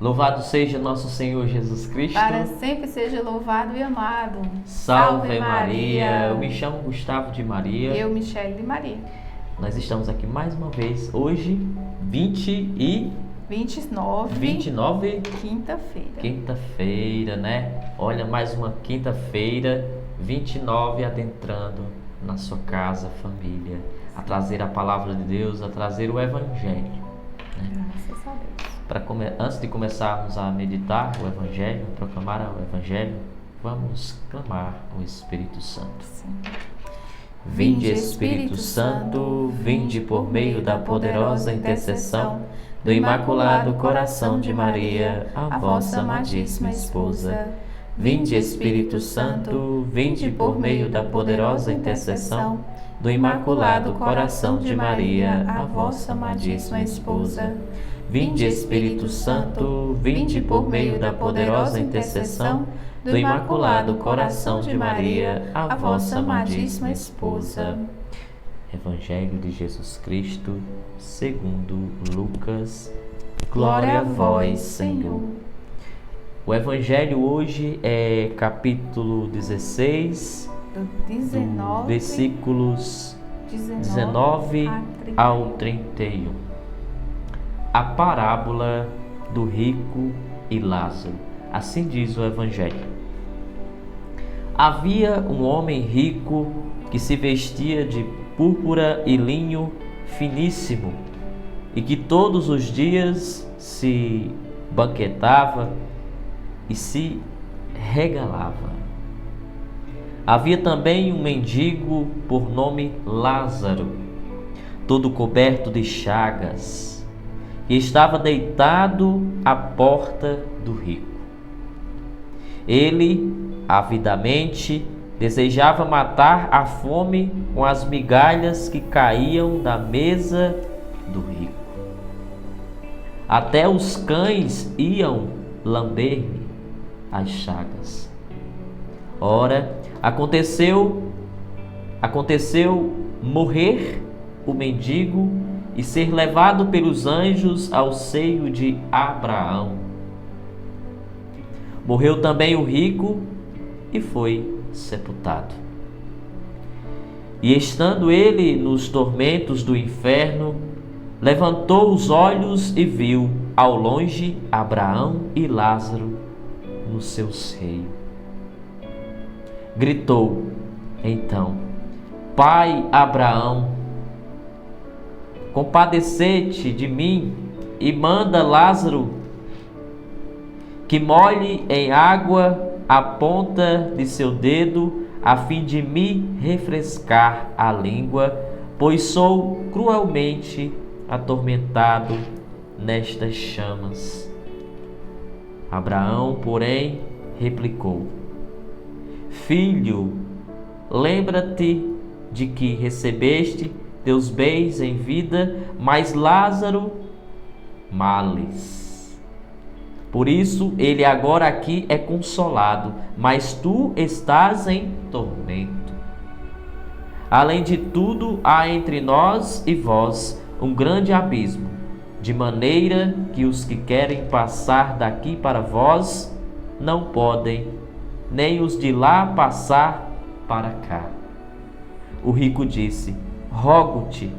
Louvado seja nosso Senhor Jesus Cristo. Para sempre seja louvado e amado. Salve Maria! Eu me chamo Gustavo de Maria. Eu, Michele de Maria. Nós estamos aqui mais uma vez, hoje, 29, quinta-feira, né? Olha, mais uma quinta-feira, 29, adentrando na sua casa, família, a trazer a palavra de Deus, a trazer o Evangelho. Né? Graças a Deus. Antes de começarmos a meditar o Evangelho, proclamar o Evangelho, vamos clamar o Espírito Santo. Sim. Vinde, Espírito Santo, vinde por meio da poderosa intercessão do Imaculado Coração de Maria, a vossa amadíssima esposa. Vinde, Espírito Santo, vinde por meio da poderosa intercessão do Imaculado Coração de Maria, a vossa amadíssima esposa. Vinde, Espírito Santo, vinde por meio da poderosa intercessão do Imaculado Coração de Maria, a vossa amadíssima esposa. Evangelho de Jesus Cristo, segundo Lucas. Glória a vós, Senhor. O Evangelho hoje é capítulo 16, versículos 19 ao 31. A parábola do rico e Lázaro. Assim diz o Evangelho. Havia um homem rico que se vestia de púrpura e linho finíssimo e que todos os dias se banquetava e se regalava. Havia também um mendigo por nome Lázaro, todo coberto de chagas, que estava deitado à porta do rico. Ele, avidamente, desejava matar a fome com as migalhas que caíam da mesa do rico. Até os cães iam lamber-lhe as chagas. Ora, aconteceu morrer o mendigo e ser levado pelos anjos ao seio de Abraão. Morreu também o rico e foi sepultado. E estando ele nos tormentos do inferno, levantou os olhos e viu ao longe Abraão e Lázaro no seu seio. Gritou, então: Pai Abraão, compadecete de mim e manda Lázaro que molhe em água a ponta de seu dedo, a fim de me refrescar a língua, pois sou cruelmente atormentado nestas chamas. Abraão, porém, replicou: Filho, lembra-te de que recebeste teus bens em vida, mas Lázaro males. Por isso ele agora aqui é consolado, mas tu estás em tormento. Além de tudo, há entre nós e vós um grande abismo, de maneira que os que querem passar daqui para vós não podem, nem os de lá passar para cá. O rico disse: Rogo-te,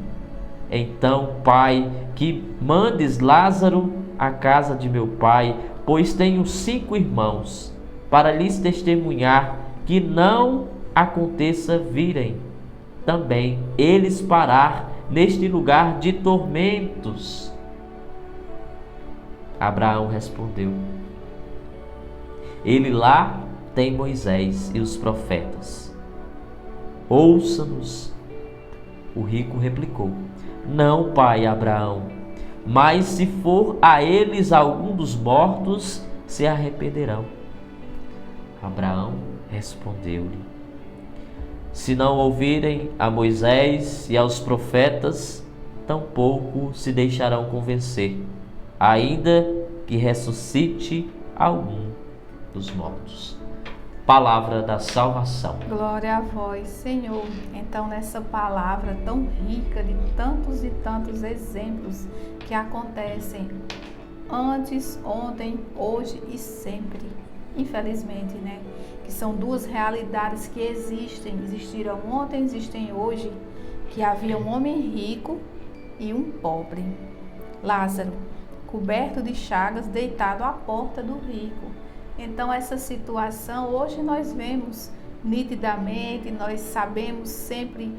então, Pai, que mandes Lázaro à casa de meu pai, pois tenho 5 irmãos, para lhes testemunhar que não aconteça virem também eles parar neste lugar de tormentos. Abraão respondeu: Ele lá tem Moisés e os profetas. Ouça-nos. O rico replicou: Não, pai Abraão, mas se for a eles algum dos mortos, se arrependerão. Abraão respondeu-lhe: Se não ouvirem a Moisés e aos profetas, tampouco se deixarão convencer, ainda que ressuscite algum dos mortos. Palavra da salvação. Glória a vós, Senhor. Então, nessa palavra tão rica de tantos e tantos exemplos que acontecem antes, ontem, hoje e sempre. Infelizmente, né? Que são duas realidades que existiram ontem, existem hoje, que havia um homem rico e um pobre. Lázaro, coberto de chagas, deitado à porta do rico. Então, essa situação, hoje nós vemos nitidamente, nós sabemos sempre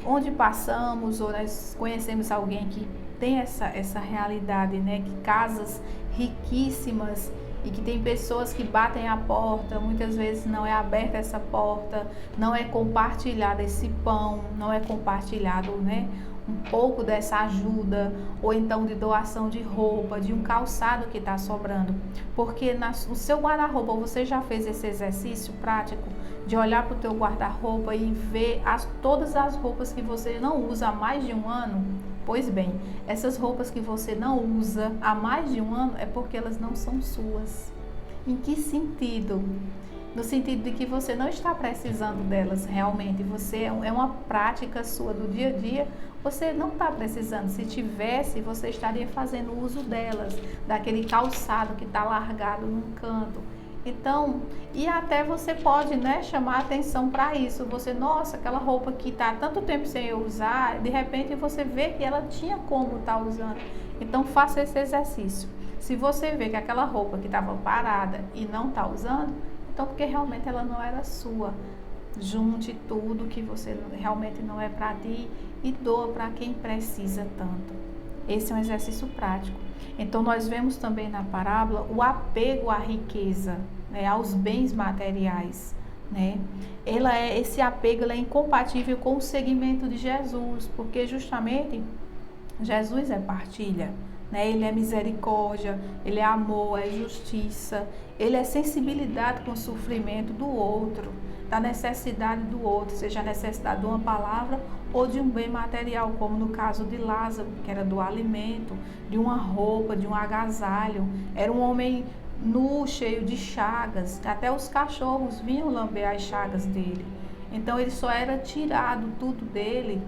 onde passamos, ou nós conhecemos alguém que tem essa realidade, né? Que casas riquíssimas e que tem pessoas que batem a porta, muitas vezes não é aberta essa porta, não é compartilhado esse pão, não é compartilhado, né? Um pouco dessa ajuda, ou então de doação de roupa, de um calçado que está sobrando. Porque no seu guarda-roupa, você já fez esse exercício prático de olhar para o teu guarda-roupa e ver todas as roupas que você não usa há mais de um ano? Pois bem, essas roupas que você não usa há mais de um ano é porque elas não são suas. Em que sentido? No sentido de que você não está precisando delas realmente, você é uma prática sua do dia a dia, você não está precisando. Se tivesse, você estaria fazendo uso delas, daquele calçado que está largado num canto. Então, e até você pode, né, chamar atenção para isso. Você, nossa, aquela roupa que está há tanto tempo sem eu usar, de repente você vê que ela tinha como estar usando. Então, faça esse exercício. Se você vê que aquela roupa que estava parada e não está usando, então porque realmente ela não era sua. Junte tudo que você realmente não é para ti e doa para quem precisa tanto. Esse é um exercício prático. Então, nós vemos também na parábola o apego à riqueza, né, aos bens materiais, né? Esse apego é incompatível com o seguimento de Jesus, porque justamente Jesus é partilha, né? Ele é misericórdia, ele é amor, é justiça, ele é sensibilidade com o sofrimento do outro, da necessidade do outro, seja a necessidade de uma palavra ou de um bem material, como no caso de Lázaro, que era do alimento, de uma roupa, de um agasalho. Era um homem nu, cheio de chagas, até os cachorros vinham lamber as chagas dele. Então ele só era tirado tudo dele,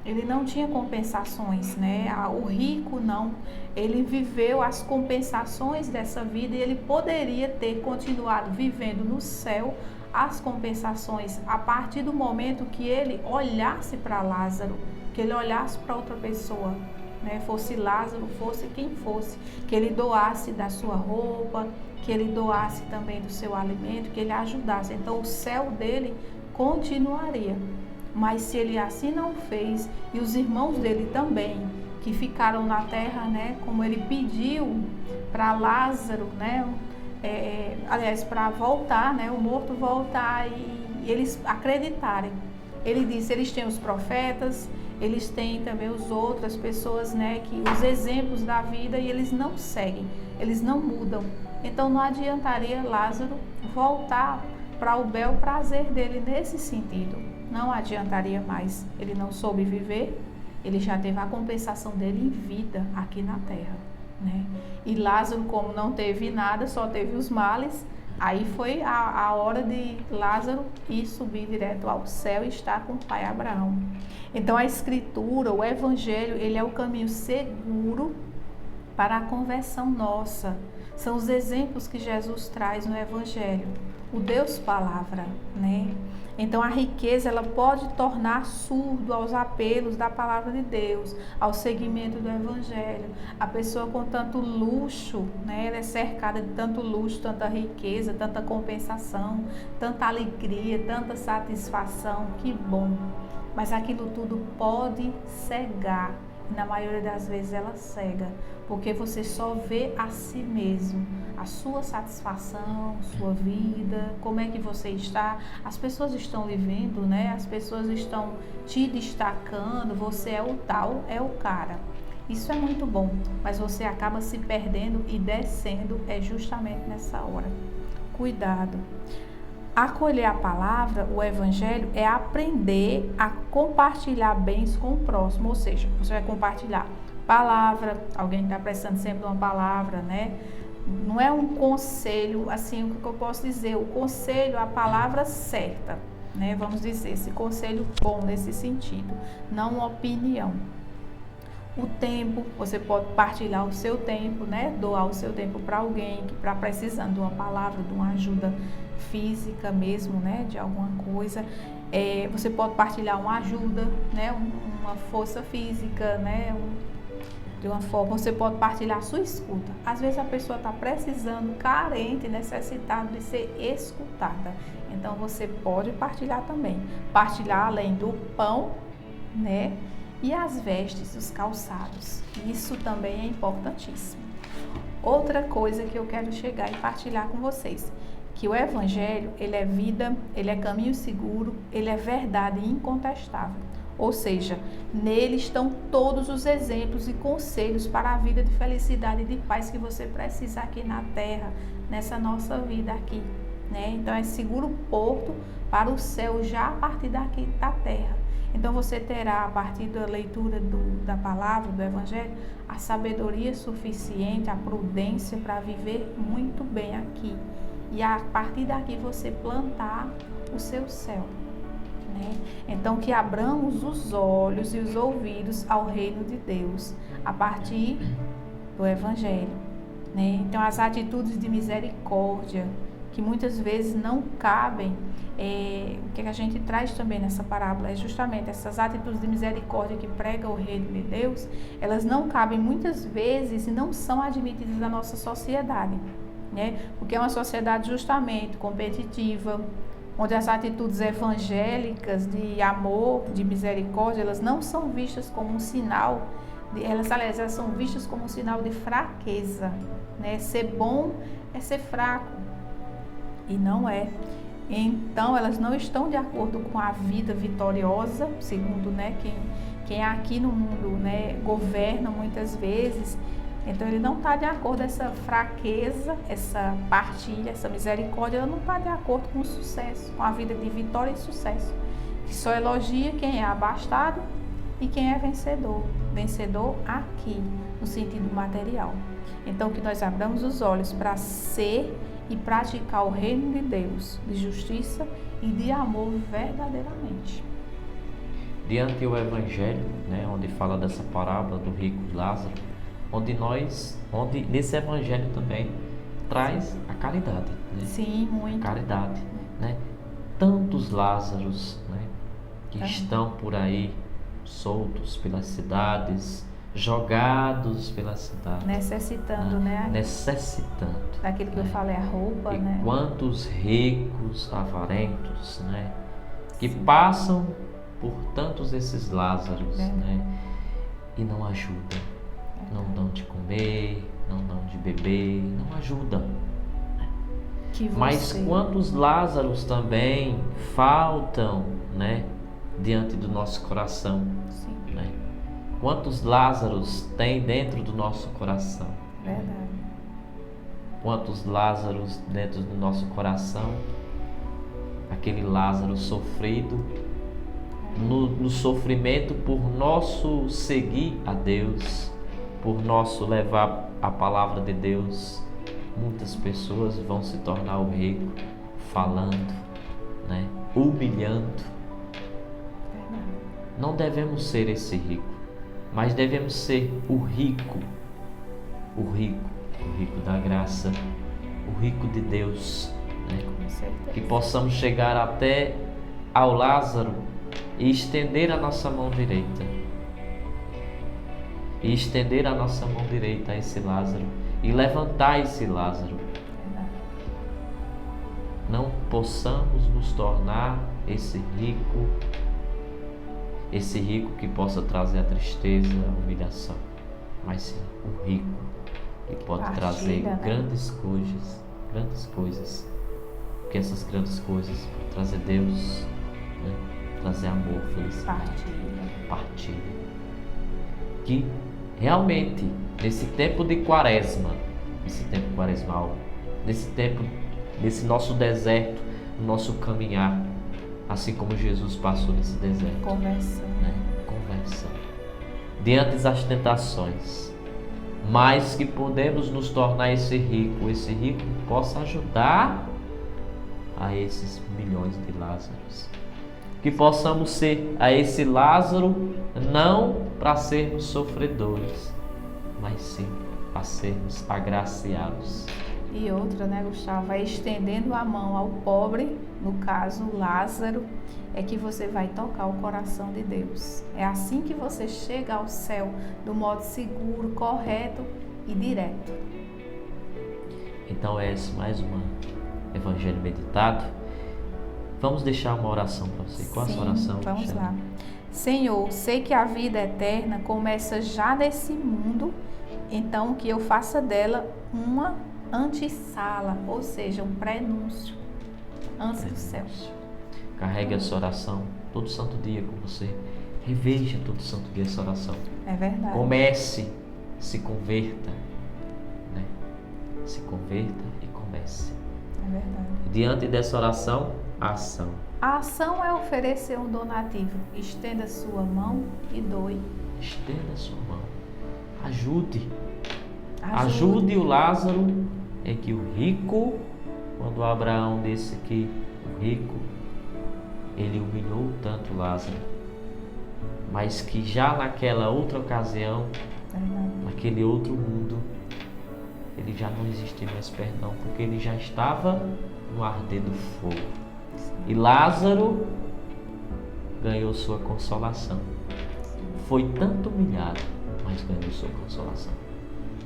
ele não tinha compensações, né? O rico não, ele viveu as compensações dessa vida e ele poderia ter continuado vivendo no céu as compensações a partir do momento que ele olhasse para Lázaro, que ele olhasse para outra pessoa, né? Fosse Lázaro, fosse quem fosse, que ele doasse da sua roupa, que ele doasse também do seu alimento, que ele ajudasse. Então o céu dele continuaria. Mas se ele assim não fez, e os irmãos dele também, que ficaram na terra, né? Como ele pediu para Lázaro, né? Aliás, para voltar, né, o morto voltar e eles acreditarem. Ele disse, eles têm os profetas, eles têm também as outras pessoas, né, que os exemplos da vida, e eles não seguem, eles não mudam. Então não adiantaria Lázaro voltar para o bel prazer dele nesse sentido. Não adiantaria mais. Ele não soube viver, ele já teve a compensação dele em vida aqui na terra, né? E Lázaro, como não teve nada, só teve os males, aí foi a hora de Lázaro ir subir direto ao céu e estar com o pai Abraão. Então a escritura, o evangelho, ele é o caminho seguro para a conversão nossa. São os exemplos que Jesus traz no evangelho, o Deus palavra, né? Então a riqueza, ela pode tornar surdo aos apelos da palavra de Deus, ao seguimento do evangelho. A pessoa com tanto luxo, né, ela é cercada de tanto luxo, tanta riqueza, tanta compensação, tanta alegria, tanta satisfação, que bom. Mas aquilo tudo pode cegar. Na maioria das vezes ela cega, porque você só vê a si mesmo, a sua satisfação, sua vida, como é que você está. As pessoas estão lhe vendo, né? As pessoas estão te destacando, você é o tal, é o cara. Isso é muito bom, mas você acaba se perdendo e descendo justamente nessa hora. Cuidado. Acolher a palavra, o evangelho, é aprender a compartilhar bens com o próximo, ou seja, você vai compartilhar palavra, alguém está precisando sempre de uma palavra, né? Não é um conselho, assim, o que eu posso dizer, o conselho, a palavra certa, né? Vamos dizer, esse conselho bom nesse sentido, não uma opinião. O tempo, você pode partilhar o seu tempo, né? Doar o seu tempo para alguém que está precisando de uma palavra, de uma ajuda física mesmo, né? De alguma coisa. Você pode partilhar uma ajuda, né? Uma força física, né? De uma forma, você pode partilhar a sua escuta. Às vezes a pessoa está precisando, carente, necessitada de ser escutada. Então você pode partilhar também. Partilhar além do pão, né? E as vestes, os calçados. Isso também é importantíssimo. Outra coisa que eu quero chegar e partilhar com vocês, que o Evangelho, ele é vida, ele é caminho seguro, ele é verdade incontestável. Ou seja, nele estão todos os exemplos e conselhos para a vida de felicidade e de paz que você precisa aqui na Terra, nessa nossa vida aqui, né? Então é seguro porto para o céu já a partir daqui da Terra. Então você terá, a partir da leitura da palavra, do Evangelho, a sabedoria suficiente, a prudência para viver muito bem aqui. E a partir daqui você plantar o seu céu. Né? Então que abramos os olhos e os ouvidos ao reino de Deus, a partir do Evangelho. Né? Então as atitudes de misericórdia, que muitas vezes não cabem, o que a gente traz também nessa parábola é justamente essas atitudes de misericórdia que prega o reino de Deus, elas não cabem muitas vezes e não são admitidas na nossa sociedade, né? Porque é uma sociedade justamente competitiva, onde as atitudes evangélicas de amor, de misericórdia, elas não são vistas como um sinal, elas são vistas como um sinal de fraqueza, né? Ser bom é ser fraco, e não é. Então elas não estão de acordo com a vida vitoriosa, segundo, né, quem aqui no mundo, né, governa muitas vezes. Então ele não está de acordo, essa fraqueza, essa partilha, essa misericórdia, ela não está de acordo com o sucesso, com a vida de vitória e sucesso, que só elogia quem é abastado e quem é vencedor. Vencedor aqui, no sentido material. Então que nós abramos os olhos para ser e praticar o reino de Deus, de justiça e de amor verdadeiramente. Diante do Evangelho, né, onde fala dessa parábola do rico Lázaro, onde nesse Evangelho também traz a caridade. Né? Sim, muito. Caridade, né? Tantos Lázaros, né, que estão por aí soltos pelas cidades, jogados pela cidade. Necessitando, né? Necessitando. Daquilo que eu falei, a roupa, e né? Quantos ricos, avarentos, né? Que passam por tantos esses Lázaros, né? E não ajudam. Não dão de comer, não dão de beber, não ajudam. Mas quantos Lázaros também faltam, né? Diante do nosso coração. Sim. Né? Quantos Lázaros tem dentro do nosso coração? Verdade. Quantos Lázaros dentro do nosso coração? Aquele Lázaro sofrido, no sofrimento por nosso seguir a Deus, por nosso levar a palavra de Deus. Muitas pessoas vão se tornar o rico falando, né? Humilhando. Não devemos ser esse rico, mas devemos ser o rico da graça, o rico de Deus, né? Que possamos chegar até ao Lázaro e estender a nossa mão direita. E estender a nossa mão direita a esse Lázaro e levantar esse Lázaro. Não possamos nos tornar esse rico que possa trazer a tristeza, a humilhação, mas sim o rico que pode trazer grandes coisas, porque essas grandes coisas podem trazer Deus, né? Trazer amor, felicidade, partilha. Que realmente nesse tempo de quaresma, nesse tempo quaresmal, nesse nosso deserto, no nosso caminhar, assim como Jesus passou nesse deserto. Conversa. Diante das tentações, mas que podemos nos tornar esse rico que possa ajudar a esses milhões de Lázaros. Que possamos ser a esse Lázaro, não para sermos sofredores, mas sim para sermos agraciados. E outra, né, Gustavo, vai estendendo a mão ao pobre, no caso Lázaro, é que você vai tocar o coração de Deus. É assim que você chega ao céu, do modo seguro, correto e direto. Então esse mais um evangelho meditado. Vamos deixar uma oração para você. Qual a sua oração? Vamos lá. Senhor, sei que a vida eterna começa já nesse mundo, então que eu faça dela uma antessala, ou seja, um prenúncio antes do céu. Carregue essa oração todo santo dia com você. Reveja todo santo dia essa oração. É verdade. Comece, se converta, né? Se converta e comece. É verdade. E diante dessa oração, a ação. A ação é oferecer um donativo. Estenda sua mão e doe. Estenda sua mão. Ajude. Ajude o Lázaro. É que o rico, quando Abraão disse que o rico, ele humilhou tanto Lázaro, mas que já naquela outra ocasião, naquele outro mundo, ele já não existia mais perdão, porque ele já estava no arder do fogo. E Lázaro ganhou sua consolação. Foi tanto humilhado, mas ganhou sua consolação.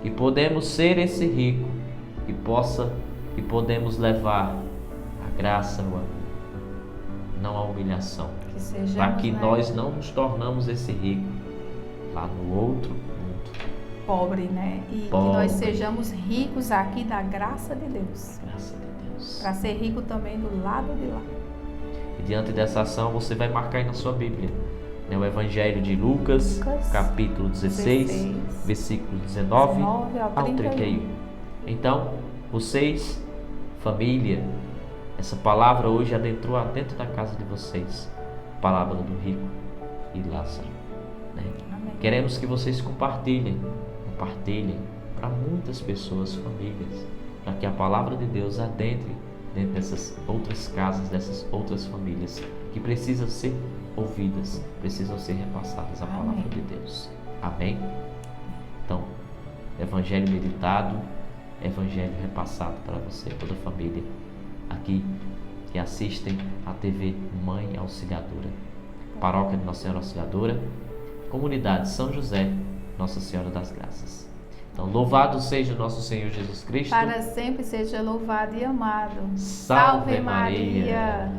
E podemos ser esse rico que podemos levar a graça, o amor, não a humilhação, para que nós não nos tornamos esse rico lá no outro mundo. Pobre, né? E pobre. Que nós sejamos ricos aqui da graça de Deus. Graça de Deus. Para ser rico também do lado de lá. E diante dessa ação você vai marcar aí na sua Bíblia, né, o Evangelho de Lucas, capítulo 16, versículo 19 ao 31. Então, vocês, família, essa palavra hoje adentrou dentro da casa de vocês. Palavra do rico e Lázaro, né? Queremos que vocês compartilhem para muitas pessoas, famílias, para que a palavra de Deus adentre dentro dessas outras casas, dessas outras famílias que precisam ser ouvidas, precisam ser repassadas a palavra de Deus. Amém? Então, Evangelho meditado, Evangelho repassado para você, toda a família aqui que assistem a TV Mãe Auxiliadora, Paróquia de Nossa Senhora Auxiliadora, Comunidade São José, Nossa Senhora das Graças. Então, louvado seja nosso Senhor Jesus Cristo. Para sempre seja louvado e amado. Salve Maria.